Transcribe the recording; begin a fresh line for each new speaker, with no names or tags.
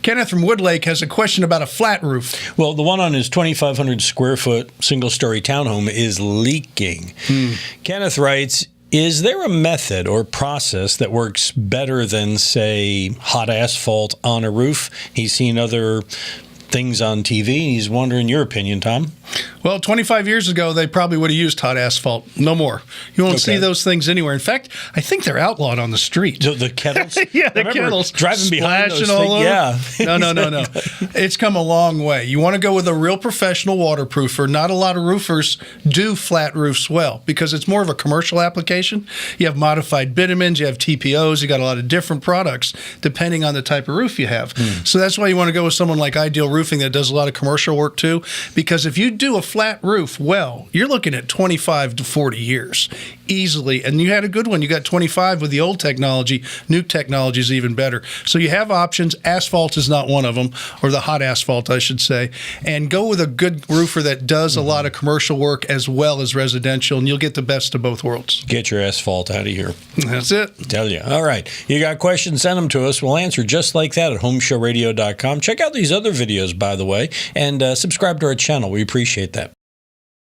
Kenneth from Woodlake has a question about a flat roof.
Well, the one on his 2,500 square foot single-story townhome is leaking. Kenneth writes, is there a method or process that works better than, say, hot asphalt on a roof? He's seen other things on TV. He's wondering your opinion, Tom.
Well, 25 years ago, they probably would have used hot asphalt. No more. You won't see those things anywhere. In fact, I think they're outlawed on the street.
The kettles?
Yeah, the kettles.
Driving behind those
all over.
Yeah.
No. It's come a long way. You want to go with a real professional waterproofer. Not a lot of roofers do flat roofs well because it's more of a commercial application. You have modified bitumens, you have TPOs, you got a lot of different products depending on the type of roof you have. So that's why you want to go with someone like Ideal Roofing that does a lot of commercial work too, because if you do a flat roof well, you're looking at 25 to 40 years easily. And you had a good one. You got 25 with the old technology. New technology is even better. So you have options. Asphalt is not one of them, or the hot asphalt, I should say. And go with a good roofer that does a lot of commercial work as well as residential, and you'll get the best of both worlds.
Get your asphalt out of here.
That's it.
Tell you. All right. You got questions, send them to us. We'll answer just like that at HomeShowRadio.com. Check out these other videos, by the way, and subscribe to our channel. We appreciate that.